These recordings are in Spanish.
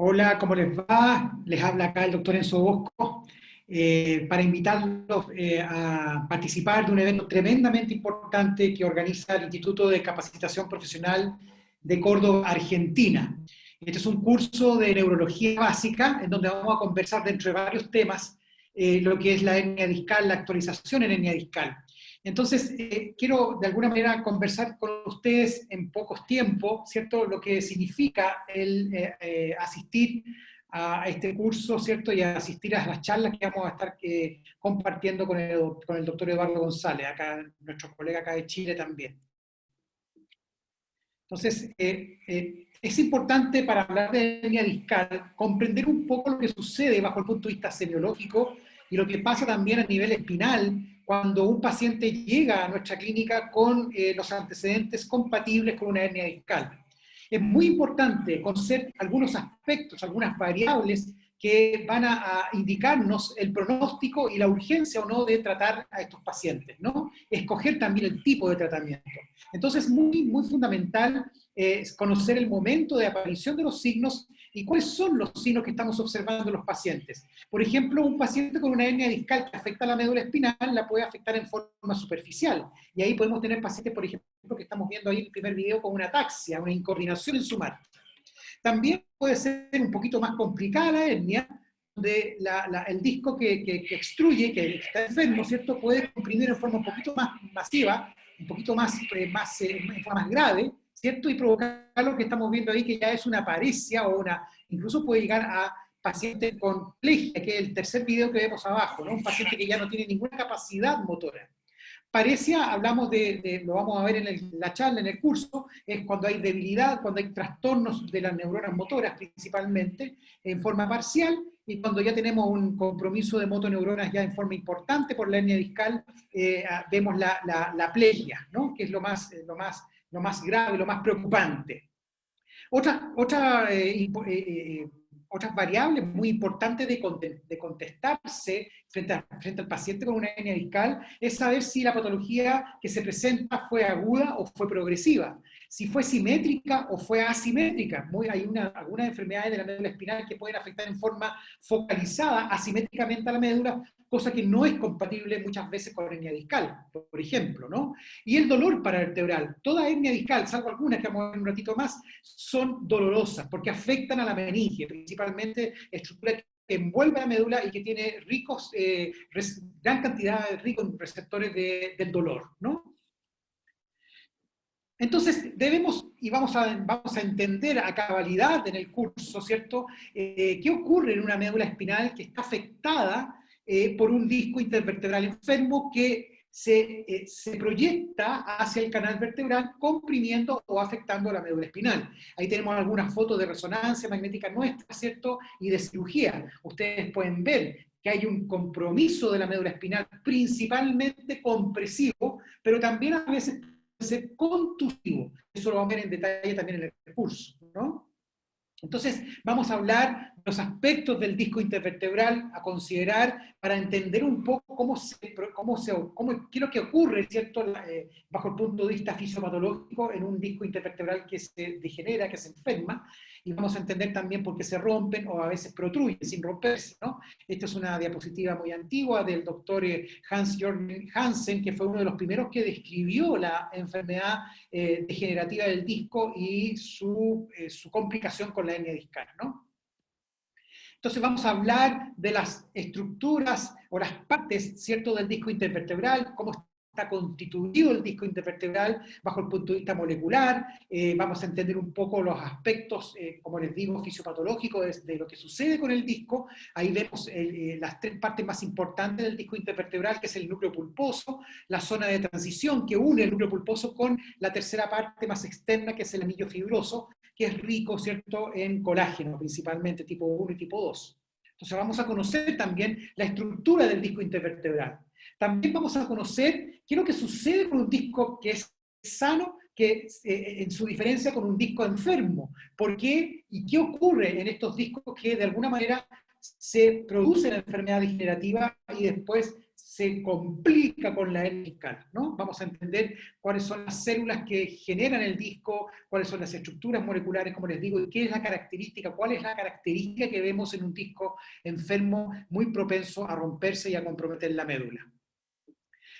Hola, ¿cómo les va? Les habla acá el doctor Enzo Bosco para invitarlos a participar de un evento tremendamente importante que organiza el Instituto de Capacitación Profesional de Córdoba, Argentina. Este es un curso de neurología básica en donde vamos a conversar dentro de varios temas lo que es la hernia discal, la actualización en hernia discal. Entonces, quiero de alguna manera conversar con ustedes en pocos tiempos, ¿cierto? Lo que significa el asistir a este curso, ¿cierto? Y a asistir a las charlas que vamos a estar compartiendo con el doctor Eduardo González, acá, nuestro colega acá de Chile también. Entonces, es importante para hablar de hernia discal comprender un poco lo que sucede bajo el punto de vista semiológico y lo que pasa también a nivel espinal cuando un paciente llega a nuestra clínica con los antecedentes compatibles con una hernia discal. Es muy importante conocer algunos aspectos, algunas variables que van a indicarnos el pronóstico y la urgencia o no de tratar a estos pacientes, ¿no? Escoger también el tipo de tratamiento. Entonces es muy fundamental conocer el momento de aparición de los signos y cuáles son los signos que estamos observando en los pacientes. Por ejemplo, un paciente con una hernia discal que afecta a la médula espinal la puede afectar en forma superficial. Y ahí podemos tener pacientes, por ejemplo, que estamos viendo ahí en el primer video con una ataxia, una incoordinación en su marcha. También puede ser un poquito más complicada la hernia, donde el disco que extruye, que está enfermo, ¿cierto? Puede comprimir en forma un poquito más masiva, un poquito en forma más grave, ¿cierto? Y provocar lo que estamos viendo ahí, que ya es una paresia o incluso puede llegar a pacientes con plegia, que es el tercer video que vemos abajo, ¿no? Un paciente que ya no tiene ninguna capacidad motora. Parecia, hablamos lo vamos a ver en la charla, en el curso, es cuando hay debilidad, cuando hay trastornos de las neuronas motoras principalmente, en forma parcial, y cuando ya tenemos un compromiso de motoneuronas ya en forma importante por la hernia discal, vemos la plegia, ¿no? Que es lo más grave, lo más preocupante. Otras variables muy importantes de contestarse frente al paciente con una hernia discal es saber si la patología que se presenta fue aguda o fue progresiva, si fue simétrica o fue asimétrica. Hay algunas enfermedades de la médula espinal que pueden afectar en forma focalizada asimétricamente a la médula, cosa que no es compatible muchas veces con hernia discal, por ejemplo, ¿no? Y el dolor paravertebral. Toda hernia discal, salvo algunas que vamos a ver un ratito más, son dolorosas porque afectan a la meninge, principalmente estructura que envuelve la médula y que tiene gran cantidad de ricos receptores del dolor, ¿no? Entonces, vamos a entender a cabalidad en el curso, ¿cierto? ¿Qué ocurre en una médula espinal que está afectada por un disco intervertebral enfermo que se proyecta hacia el canal vertebral, comprimiendo o afectando la médula espinal? Ahí tenemos algunas fotos de resonancia magnética nuestra, ¿cierto? Y de cirugía. Ustedes pueden ver que hay un compromiso de la médula espinal, principalmente compresivo, pero también a veces ser contusivo. Eso lo vamos a ver en detalle también en el curso, ¿no? Entonces, vamos a hablar de los aspectos del disco intervertebral a considerar para entender un poco qué es lo que ocurre, ¿cierto? Bajo el punto de vista fisiopatológico en un disco intervertebral que se degenera, que se enferma, y vamos a entender también por qué se rompen o a veces protruyen sin romperse, ¿no? Esta es una diapositiva muy antigua del doctor Hans-Jürgen Hansen, que fue uno de los primeros que describió la enfermedad degenerativa del disco y su complicación con la hernia discal, ¿no? Entonces vamos a hablar de las estructuras o las partes, ¿cierto?, del disco intervertebral, cómo está constituido el disco intervertebral bajo el punto de vista molecular. Vamos a entender un poco los aspectos, como les digo, fisiopatológicos de lo que sucede con el disco. Ahí vemos las tres partes más importantes del disco intervertebral, que es el núcleo pulposo, la zona de transición que une el núcleo pulposo con la tercera parte más externa, que es el anillo fibroso, que es rico, ¿cierto?, en colágeno, principalmente tipo 1 y tipo 2. Entonces vamos a conocer también la estructura del disco intervertebral. También vamos a conocer qué es lo que sucede con un disco que es sano, en su diferencia con un disco enfermo. ¿Por qué? ¿Y qué ocurre en estos discos que de alguna manera se produce la enfermedad degenerativa y después se complica con la hernia discal, ¿no? Vamos a entender cuáles son las células que generan el disco, cuáles son las estructuras moleculares, como les digo, y qué es la característica, cuál es la característica que vemos en un disco enfermo muy propenso a romperse y a comprometer la médula.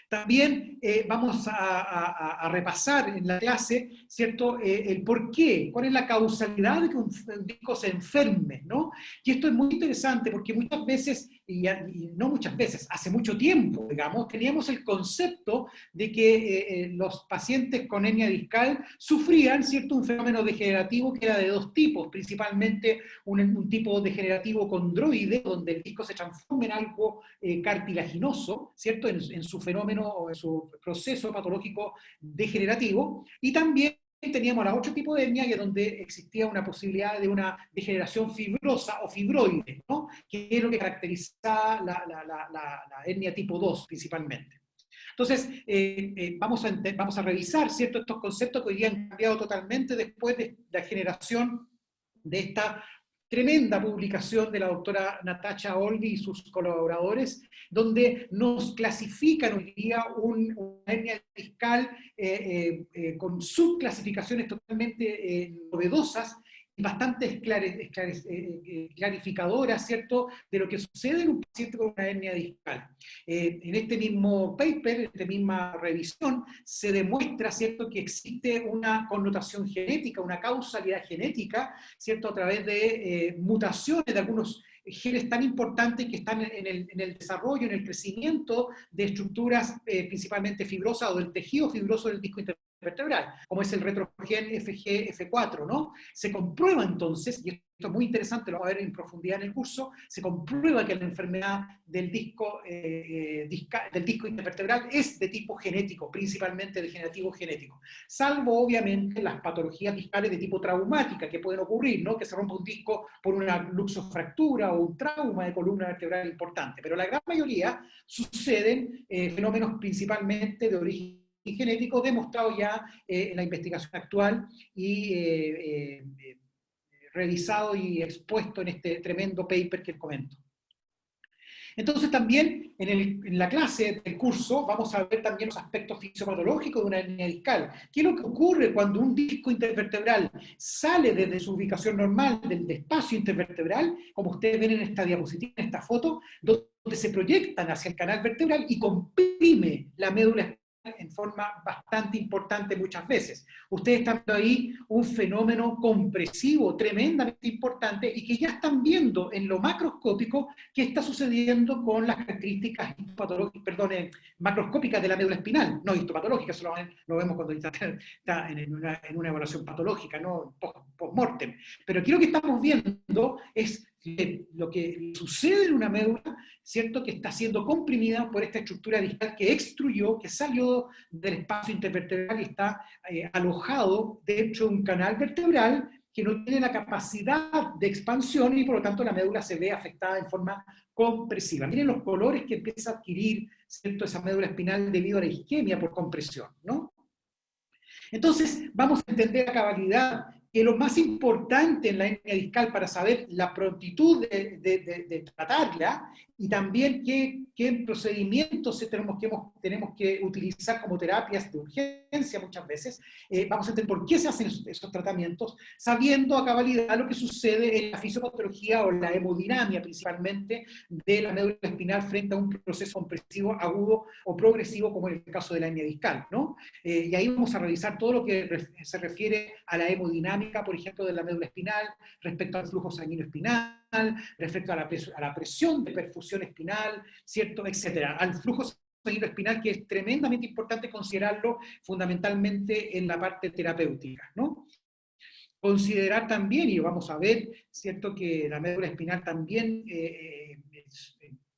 También vamos a repasar en la clase, ¿cierto?, el por qué, cuál es la causalidad de que un disco se enferme, ¿no? Y esto es muy interesante porque muchas veces, y no muchas veces, hace mucho tiempo, digamos, teníamos el concepto de que los pacientes con hernia discal sufrían, ¿cierto?, un fenómeno degenerativo que era de dos tipos, principalmente un tipo degenerativo condroide, donde el disco se transforma en algo cartilaginoso, ¿cierto?, en su fenómeno o en su proceso patológico degenerativo, y también teníamos el otro tipo de hernia, que donde existía una posibilidad de una degeneración fibrosa o fibroide, ¿no?, que es lo que caracterizaba la hernia tipo 2 principalmente. Entonces, vamos a revisar, ¿cierto?, estos conceptos que hoy día han cambiado totalmente después de la generación de esta tremenda publicación de la doctora Natasha Olby y sus colaboradores, donde nos clasifican hoy día una hernia discal con subclasificaciones totalmente novedosas y bastante clarificadoras, ¿cierto?, de lo que sucede en un paciente con una hernia discal. En este mismo paper, en esta misma revisión, se demuestra, ¿cierto?, que existe una connotación genética, una causalidad genética, ¿cierto?, a través de mutaciones de algunos genes tan importantes que están en el desarrollo, en el crecimiento de estructuras principalmente fibrosas o del tejido fibroso del disco intervertebral, como es el retrogen FG-F4, ¿no? Se comprueba entonces, y esto es muy interesante, lo vamos a ver en profundidad en el curso, se comprueba que la enfermedad del disco intervertebral es de tipo genético, principalmente degenerativo genético, salvo obviamente las patologías discales de tipo traumática que pueden ocurrir, ¿no?, que se rompa un disco por una luxofractura o un trauma de columna vertebral importante, pero la gran mayoría suceden fenómenos principalmente de origen genético, demostrado ya en la investigación actual y revisado y expuesto en este tremendo paper que les comento. Entonces también en la clase del curso vamos a ver también los aspectos fisiopatológicos de una hernia discal. ¿Qué es lo que ocurre cuando un disco intervertebral sale desde su ubicación normal del espacio intervertebral, como ustedes ven en esta diapositiva, en esta foto, donde se proyectan hacia el canal vertebral y comprime la médula espinal en forma bastante importante muchas veces? Ustedes están viendo ahí un fenómeno compresivo tremendamente importante y que ya están viendo en lo macroscópico qué está sucediendo con las características macroscópicas de la médula espinal, no histopatológicas, eso lo vemos cuando está en una evaluación patológica, no post-mortem. Pero aquí lo que estamos viendo es lo que sucede en una médula, ¿cierto?, que está siendo comprimida por esta estructura discal que extruyó, que salió del espacio intervertebral y está alojado dentro de un canal vertebral que no tiene la capacidad de expansión y por lo tanto la médula se ve afectada en forma compresiva. Miren los colores que empieza a adquirir, ¿cierto?, esa médula espinal debido a la isquemia por compresión, ¿no? Entonces, vamos a entender a cabalidad que lo más importante en la hernia discal para saber la prontitud de tratarla y también qué procedimientos tenemos que utilizar como terapias de urgencia muchas veces, vamos a entender por qué se hacen esos tratamientos, sabiendo a cabalidad lo que sucede en la fisiopatología o la hemodinamia principalmente de la médula espinal frente a un proceso compresivo agudo o progresivo como en el caso de la hernia discal, ¿no? Y ahí vamos a revisar todo lo que se refiere a la hemodinámica, por ejemplo, de la médula espinal, respecto al flujo sanguíneo espinal, respecto a la presión de perfusión espinal, ¿cierto?, etcétera, al flujo sanguíneo espinal, que es tremendamente importante considerarlo fundamentalmente en la parte terapéutica, ¿no? Considerar también, y vamos a ver, ¿cierto?, que la médula espinal también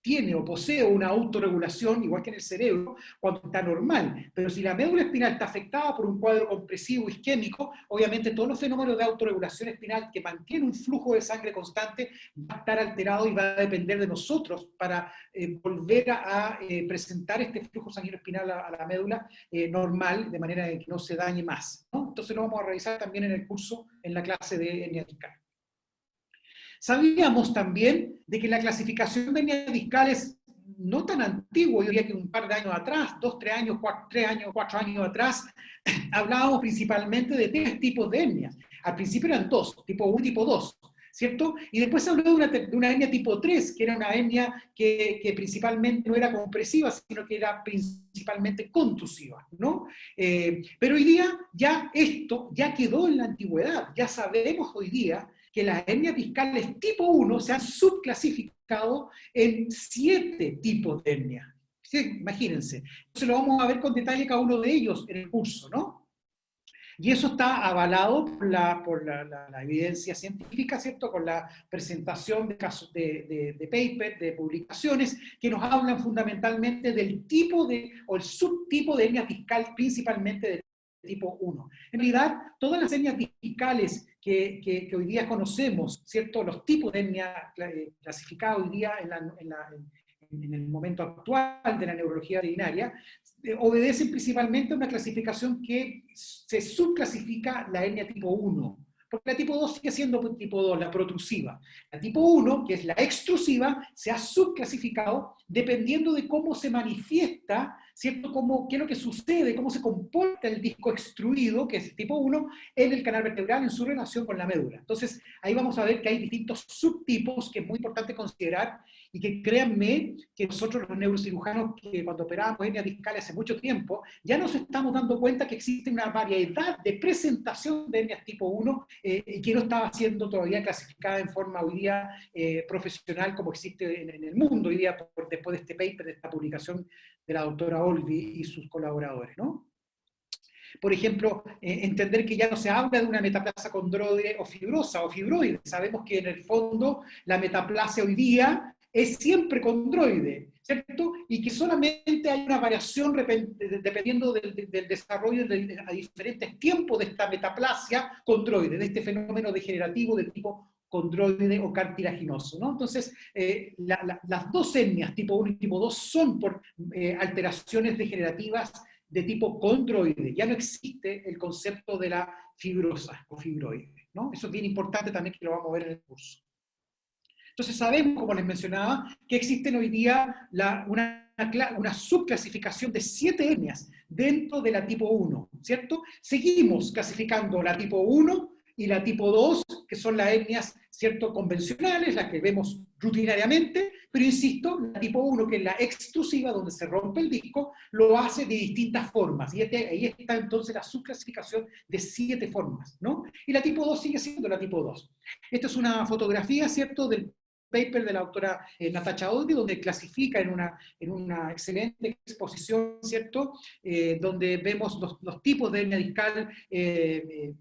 tiene o posee una autorregulación, igual que en el cerebro, cuando está normal. Pero si la médula espinal está afectada por un cuadro compresivo isquémico, obviamente todos los fenómenos de autorregulación espinal que mantiene un flujo de sangre constante va a estar alterado y va a depender de nosotros para volver a presentar este flujo sanguíneo espinal a la médula normal, de manera que no se dañe más, ¿no? Entonces lo vamos a revisar también en el curso, en la clase de hernia discal. Sabíamos también de que la clasificación de hernias discales no tan antiguo, yo diría que un par de años atrás, 2, 3 años, 4 años atrás, hablábamos principalmente de 3 tipos de hernias. Al principio eran 2, tipo 1 y tipo 2, ¿cierto? Y después se habló de una hernia tipo 3, que era una hernia que principalmente no era compresiva, sino que era principalmente contusiva, ¿no? Pero hoy día ya esto ya quedó en la antigüedad, ya sabemos hoy día que las hernias discales tipo 1 se han subclasificado en 7 tipos de hernias. Sí, imagínense. Entonces lo vamos a ver con detalle cada uno de ellos en el curso, ¿no? Y eso está avalado por la evidencia científica, ¿cierto? Con la presentación de casos de papers, de publicaciones, que nos hablan fundamentalmente del tipo o el subtipo de hernia discal, principalmente del tipo 1. En realidad, todas las hernias discales que hoy día conocemos, ¿cierto? Los tipos de hernia clasificados hoy día en el momento actual de la neurología urinaria, obedecen principalmente a una clasificación que se subclasifica la hernia tipo 1, porque la tipo 2 sigue siendo tipo 2, la protrusiva. La tipo 1, que es la extrusiva, se ha subclasificado dependiendo de cómo se manifiesta, ¿cierto? Qué es lo que sucede, cómo se comporta el disco extruido, que es el tipo 1, en el canal vertebral en su relación con la médula. Entonces, ahí vamos a ver que hay distintos subtipos que es muy importante considerar, y que créanme que nosotros los neurocirujanos, que cuando operábamos hernias discales hace mucho tiempo, ya nos estamos dando cuenta que existe una variedad de presentación de hernias tipo 1 que no estaba siendo todavía clasificada en forma hoy día profesional como existe en el mundo hoy día después de este paper, de esta publicación de la doctora Olvi y sus colaboradores, ¿no? Por ejemplo, entender que ya no se habla de una metaplasia condroide o fibrosa o fibroide. Sabemos que en el fondo la metaplasia hoy día es siempre condroide, ¿cierto? Y que solamente hay una variación dependiendo del desarrollo a diferentes tiempos de esta metaplasia condroide, de este fenómeno degenerativo de tipo condroide o cartilaginoso, ¿no? Entonces, las dos hernias, tipo 1 y tipo 2, son por alteraciones degenerativas de tipo condroide. Ya no existe el concepto de la fibrosa o fibroide, ¿no? Eso es bien importante también, que lo vamos a ver en el curso. Entonces sabemos, como les mencionaba, que existen hoy día una subclasificación de 7 hernias dentro de la tipo 1, ¿cierto? Seguimos clasificando la tipo 1 y la tipo 2, que son las hernias, ¿cierto?, convencionales, las que vemos rutinariamente, pero insisto, la tipo 1, que es la extrusiva, donde se rompe el disco, lo hace de distintas formas, y ahí está entonces la subclasificación de 7 formas, ¿no? Y la tipo 2 sigue siendo la tipo 2. Esta es una fotografía, ¿cierto?, del paper de la doctora Natasha Olvi, donde clasifica en una excelente exposición, ¿cierto?, donde vemos los tipos de hernia discal de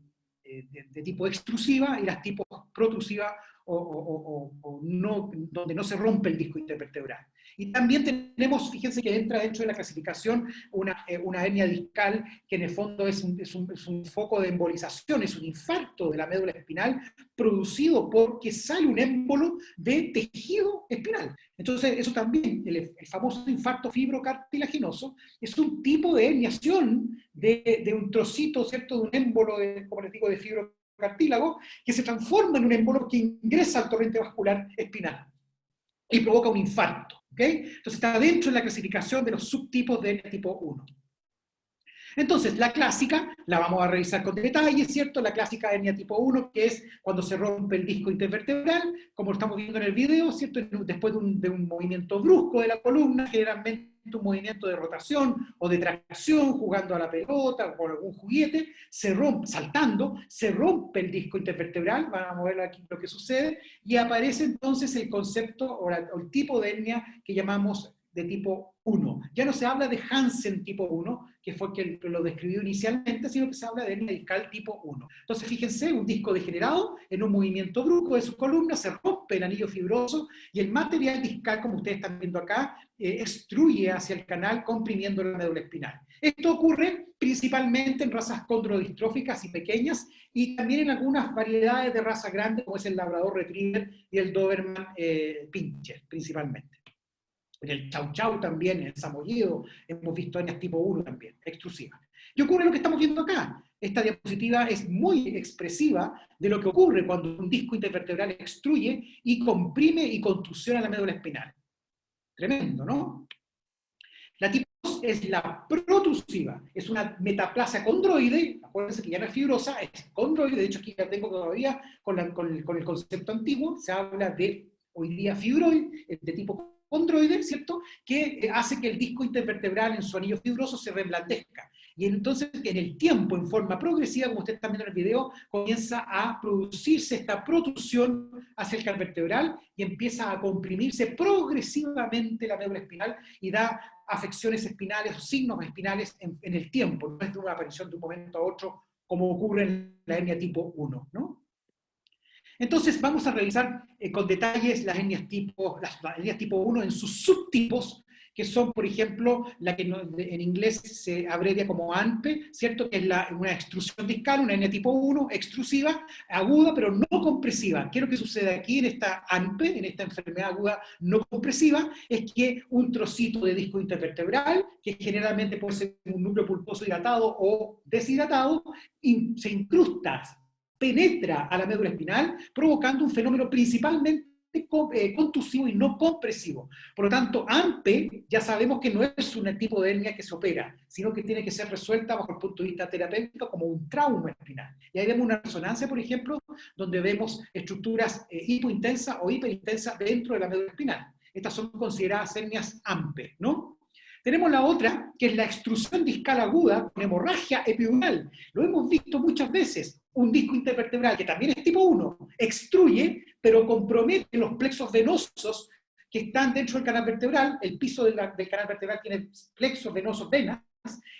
tipo extrusiva y las tipos protrusiva o no, donde no se rompe el disco intervertebral. Y también tenemos, fíjense que entra dentro de la clasificación una hernia discal que en el fondo es un foco de embolización, es un infarto de la médula espinal producido porque sale un émbolo de tejido espinal. Entonces, eso también, el famoso infarto fibrocartilaginoso, es un tipo de herniación de un trocito, ¿cierto?, de un émbolo, como les digo, de fibrocartílago, que se transforma en un émbolo que ingresa al torrente vascular espinal y provoca un infarto. ¿Okay? Entonces está dentro de la clasificación de los subtipos de hernia tipo 1. Entonces, la clásica, la vamos a revisar con detalle, ¿cierto? La clásica hernia tipo 1, que es cuando se rompe el disco intervertebral, como lo estamos viendo en el video, ¿cierto? Después de un movimiento brusco de la columna, generalmente un movimiento de rotación o de tracción, jugando a la pelota o con algún juguete, se rompe, saltando, se rompe el disco intervertebral, vamos a ver aquí lo que sucede, y aparece entonces el concepto o el tipo de hernia que llamamos de tipo 1. Ya no se habla de Hansen tipo 1, que fue quien lo describió inicialmente, sino que se habla de hernia discal tipo 1. Entonces, fíjense, un disco degenerado en un movimiento brusco de su columna, se rompe el anillo fibroso y el material discal, como ustedes están viendo acá, extruye hacia el canal, comprimiendo la médula espinal. Esto ocurre principalmente en razas condrodistróficas y pequeñas, y también en algunas variedades de raza grande, como es el Labrador Retriever y el Doberman Pinscher, principalmente. En el Chau Chau también, en el Samoyedo, hemos visto hernias tipo 1 también, extrusivas. ¿Qué ocurre lo que estamos viendo acá? Esta diapositiva es muy expresiva de lo que ocurre cuando un disco intervertebral extruye y comprime y contusiona la médula espinal. Tremendo, ¿no? La tipo 2 es la protrusiva, es una metaplasia condroide, acuérdense que ya no es fibrosa, es condroide, de hecho aquí la tengo todavía con el concepto antiguo, se habla de hoy día fibroide, de tipo condroide, ¿cierto? Que hace que el disco intervertebral en su anillo fibroso se reblandezca. Y entonces en el tiempo, en forma progresiva, como ustedes están viendo en el video, comienza a producirse esta protrusión hacia el canal vertebral y empieza a comprimirse progresivamente la médula espinal y da afecciones espinales o signos espinales en el tiempo, no es de una aparición de un momento a otro como ocurre en la hernia tipo 1, ¿no? Entonces vamos a revisar con detalles las hernias tipo 1 en sus subtipos, que son, por ejemplo, la que en inglés se abrevia como ANPE, ¿cierto? Que es una extrusión discal, una hernia tipo 1, extrusiva, aguda, pero no compresiva. ¿Qué es lo que sucede aquí en esta ANPE, en esta enfermedad aguda no compresiva? Es que un trocito de disco intervertebral, que generalmente puede ser un núcleo pulposo hidratado o deshidratado, se incrusta, penetra a la médula espinal, provocando un fenómeno principalmente contusivo y no compresivo. Por lo tanto, AMPE ya sabemos que no es un tipo de hernia que se opera, sino que tiene que ser resuelta bajo el punto de vista terapéutico como un trauma espinal. Y ahí vemos una resonancia, por ejemplo, donde vemos estructuras hipointensas o hiperintensas dentro de la médula espinal. Estas son consideradas hernias AMPE, ¿no? Tenemos la otra, que es la extrusión discal aguda con hemorragia epidural. Lo hemos visto muchas veces. Un disco intervertebral, que también es tipo 1, extruye, pero compromete los plexos venosos que están dentro del canal vertebral. El piso del canal vertebral tiene plexos venosos, venas,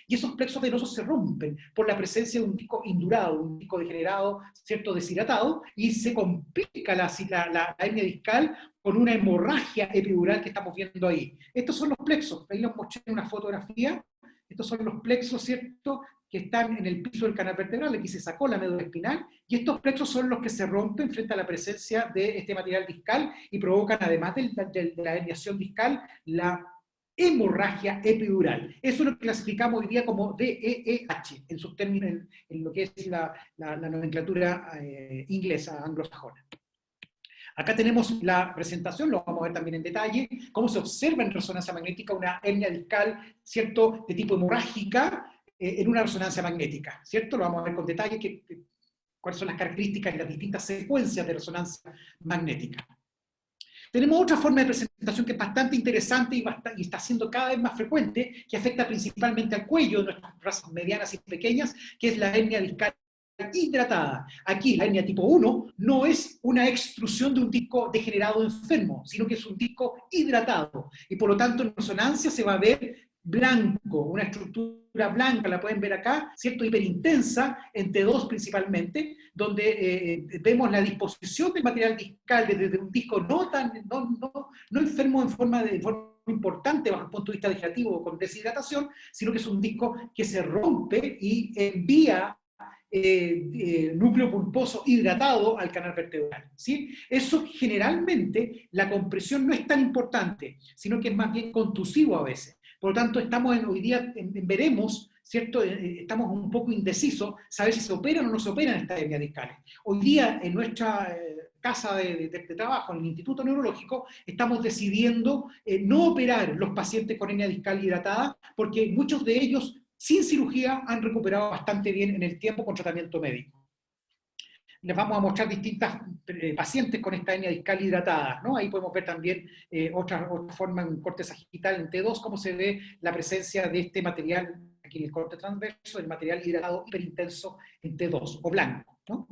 y esos plexos venosos se rompen por la presencia de un disco indurado, un disco degenerado, ¿cierto?, deshidratado, y se complica la hernia discal con una hemorragia epidural que estamos viendo ahí. Estos son los plexos, ahí los mostré en una fotografía, estos son los plexos, ¿cierto?, que están en el piso del canal vertebral, aquí se sacó la médula espinal, y estos plexos son los que se rompen frente a la presencia de este material discal y provocan, además de la herniación discal, la hemorragia epidural. Eso es lo que clasificamos hoy día como DEEH, en sus términos, en lo que es la nomenclatura inglesa, anglosajona. Acá tenemos la presentación, lo vamos a ver también en detalle, cómo se observa en resonancia magnética una hernia discal, ¿cierto?, de tipo hemorrágica, en una resonancia magnética, ¿cierto? Lo vamos a ver con detalle, cuáles son las características y las distintas secuencias de resonancia magnética. Tenemos otra forma de presentación que es bastante interesante y está siendo cada vez más frecuente, que afecta principalmente al cuello de nuestras razas medianas y pequeñas, que es la hernia discal hidratada. Aquí la hernia tipo 1 no es una extrusión de un disco degenerado enfermo, sino que es un disco hidratado, y por lo tanto en resonancia se va a ver blanco, una estructura blanca, la pueden ver acá, ¿cierto?, hiperintensa, en T2 principalmente, donde vemos la disposición del material discal desde un disco no enfermo en forma importante bajo el punto de vista degenerativo o con deshidratación, sino que es un disco que se rompe y envía núcleo pulposo hidratado al canal vertebral, ¿sí? Eso generalmente, la compresión no es tan importante, sino que es más bien contusivo a veces. Por lo tanto, estamos hoy día, veremos, ¿cierto? Estamos un poco indecisos, saber si se operan o no se operan estas hernias discales. Hoy día, en nuestra casa de trabajo, en el Instituto Neurológico, estamos decidiendo no operar los pacientes con hernia discal hidratada, porque muchos de ellos, sin cirugía, han recuperado bastante bien en el tiempo con tratamiento médico. Les vamos a mostrar distintas pacientes con esta hernia discal hidratada, ¿no? Ahí podemos ver también otra forma en corte sagital en T2, cómo se ve la presencia de este material, aquí en el corte transverso, el material hidratado hiperintenso en T2, o blanco, ¿no?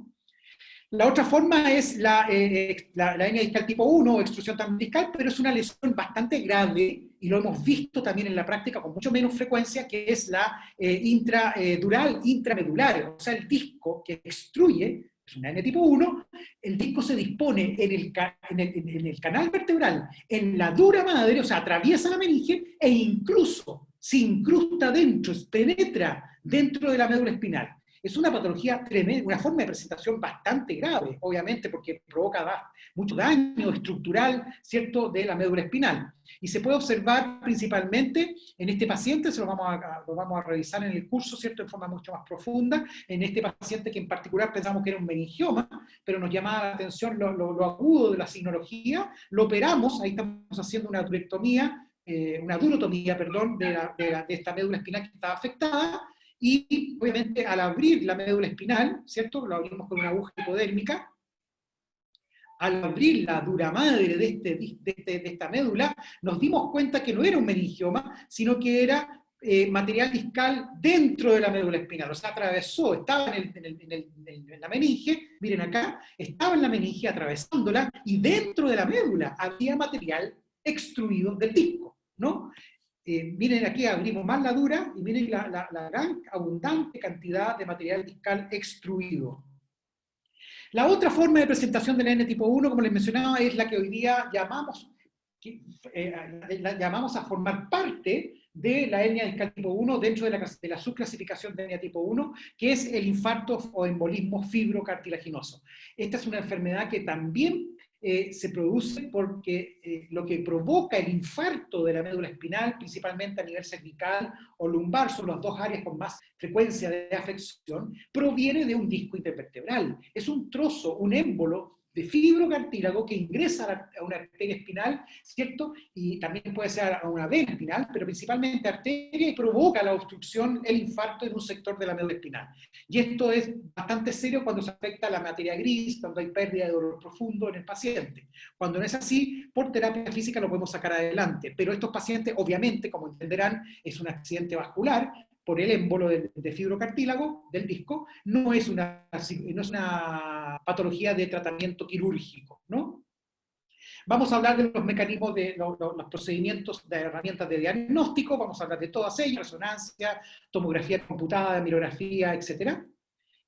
La otra forma es la hernia discal tipo 1, o extrusión discal, pero es una lesión bastante grave, y lo hemos visto también en la práctica con mucho menos frecuencia, que es la intradural, intramedular, o sea, el disco que extruye, es una hernia tipo 1, el disco se dispone en el canal vertebral, en la dura madre, o sea, atraviesa la meninge, e incluso se incrusta dentro, penetra dentro de la médula espinal. Es una patología tremenda, una forma de presentación bastante grave, obviamente, porque provoca mucho daño estructural, ¿cierto?, de la médula espinal. Y se puede observar principalmente en este paciente, lo vamos a revisar en el curso, ¿cierto?, en forma mucho más profunda, en este paciente que en particular pensamos que era un meningioma, pero nos llamaba la atención lo agudo de la signología, lo operamos, ahí estamos haciendo una durotomía, perdón, de esta médula espinal que estaba afectada, y obviamente al abrir la médula espinal, ¿cierto?, lo abrimos con una aguja hipodérmica, al abrir la dura madre de esta médula, nos dimos cuenta que no era un meningioma, sino que era material discal dentro de la médula espinal, o sea, atravesó, estaba en la meninge, miren acá, estaba en la meninge atravesándola, y dentro de la médula había material extruido del disco, ¿no? Miren aquí, abrimos más la dura, y miren la gran abundante cantidad de material discal extruido. La otra forma de presentación del hernia tipo 1, como les mencionaba, es la que hoy día llamamos a formar parte de la hernia discal tipo 1 dentro de la subclasificación de hernia tipo 1, que es el infarto o embolismo fibrocartilaginoso. Esta es una enfermedad que también se produce porque lo que provoca el infarto de la médula espinal, principalmente a nivel cervical o lumbar, son las dos áreas con más frecuencia de afección, proviene de un disco intervertebral. Es un trozo, un émbolo de fibrocartílago que ingresa a una arteria espinal, ¿cierto? Y también puede ser a una vena espinal, pero principalmente arteria, y provoca la obstrucción, el infarto en un sector de la médula espinal. Y esto es bastante serio cuando se afecta la materia gris, cuando hay pérdida de dolor profundo en el paciente. Cuando no es así, por terapia física lo podemos sacar adelante, pero estos pacientes, obviamente, como entenderán, es un accidente vascular, por el émbolo de fibrocartílago del disco, no es una patología de tratamiento quirúrgico, ¿no? Vamos a hablar de los mecanismos, de los procedimientos de herramientas de diagnóstico, vamos a hablar de todas ellas, resonancia, tomografía computada, mirografía, etc.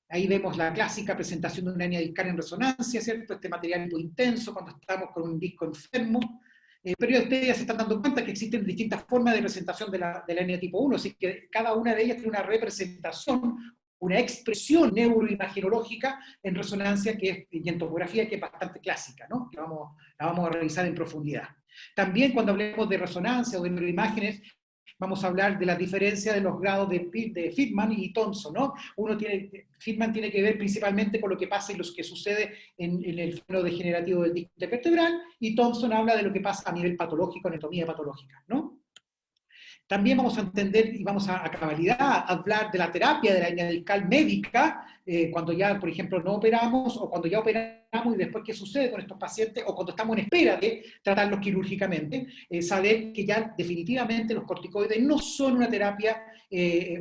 Ahí vemos la clásica presentación de una hernia discal en resonancia, ¿cierto? Este material muy intenso cuando estamos con un disco enfermo. Pero ustedes ya se están dando cuenta que existen distintas formas de presentación de la hernia tipo 1, así que cada una de ellas tiene una representación, una expresión neuroimagenológica en resonancia y en tomografía que es bastante clásica, ¿no? La vamos a revisar en profundidad. También cuando hablemos de resonancia o de neuroimágenes, vamos a hablar de la diferencia de los grados de Friedman y Thompson, ¿no? Friedman tiene que ver principalmente con lo que pasa y lo que sucede en el fenómeno degenerativo del disco intervertebral, y Thompson habla de lo que pasa a nivel patológico, anatomía patológica, ¿no? También vamos a entender y vamos a cabalidad hablar de la terapia de la hernia discal médica, cuando ya, por ejemplo, no operamos, o cuando ya operamos y después qué sucede con estos pacientes, o cuando estamos en espera de tratarlos quirúrgicamente, saber que ya definitivamente los corticoides no son una terapia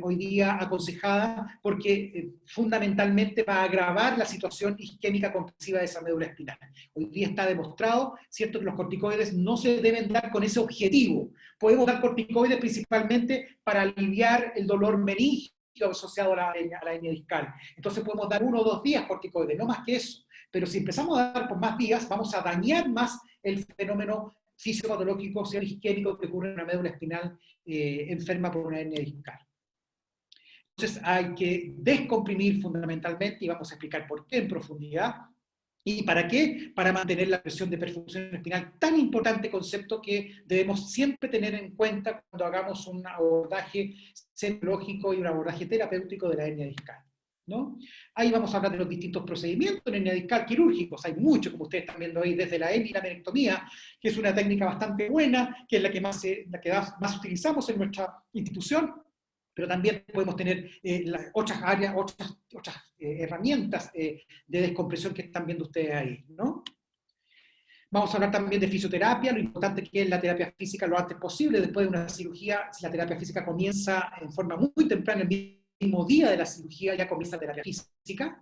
hoy día aconsejada, porque fundamentalmente va a agravar la situación isquémica comprensiva de esa médula espinal. Hoy día está demostrado, ¿cierto?, que los corticoides no se deben dar con ese objetivo. Podemos dar corticoides principalmente para aliviar el dolor meningio asociado a la hernia discal. Entonces podemos dar 1 o 2 días corticoides, no más que eso. Pero si empezamos a dar por más días, vamos a dañar más el fenómeno fisiopatológico, o isquémico que ocurre en una médula espinal enferma por una hernia discal. Entonces hay que descomprimir fundamentalmente, y vamos a explicar por qué en profundidad. ¿Y para qué? Para mantener la presión de perfusión espinal, tan importante concepto que debemos siempre tener en cuenta cuando hagamos un abordaje semiológico y un abordaje terapéutico de la hernia discal, ¿no? Ahí vamos a hablar de los distintos procedimientos en hernia discal quirúrgicos. Hay muchos, como ustedes están viendo ahí, desde la hemilaminectomía, que es una técnica bastante buena, que es la que más utilizamos en nuestra institución, pero también podemos tener otras áreas, otras herramientas de descompresión que están viendo ustedes ahí, ¿no? Vamos a hablar también de fisioterapia, lo importante que es la terapia física lo antes posible, después de una cirugía. Si la terapia física comienza en forma muy temprana, el mismo día de la cirugía ya comienza la terapia física.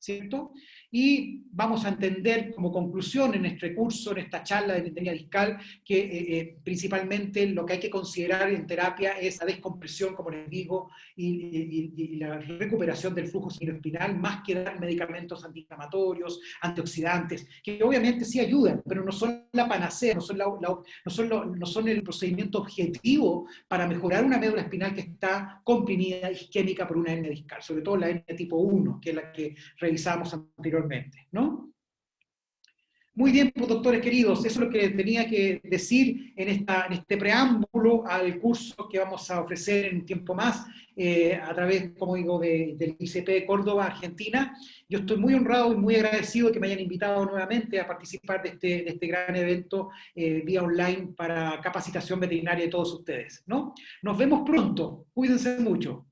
¿cierto? Y vamos a entender como conclusión en este curso, en esta charla de ventosa discal, que principalmente lo que hay que considerar en terapia es la descompresión, como les digo, y la recuperación del flujo sanguíneo-espinal, más que dar medicamentos antiinflamatorios, antioxidantes, que obviamente sí ayudan, pero no son la panacea, no son el procedimiento objetivo para mejorar una médula espinal que está comprimida, isquémica por una hernia discal, sobre todo la hernia tipo 1, que es la que revisamos anteriormente, ¿no? Muy bien, pues, doctores queridos, eso es lo que tenía que decir en este preámbulo al curso que vamos a ofrecer en un tiempo más a través, como digo, del ICP Córdoba, Argentina. Yo estoy muy honrado y muy agradecido de que me hayan invitado nuevamente a participar de este gran evento vía online para capacitación veterinaria de todos ustedes, ¿no? Nos vemos pronto, cuídense mucho.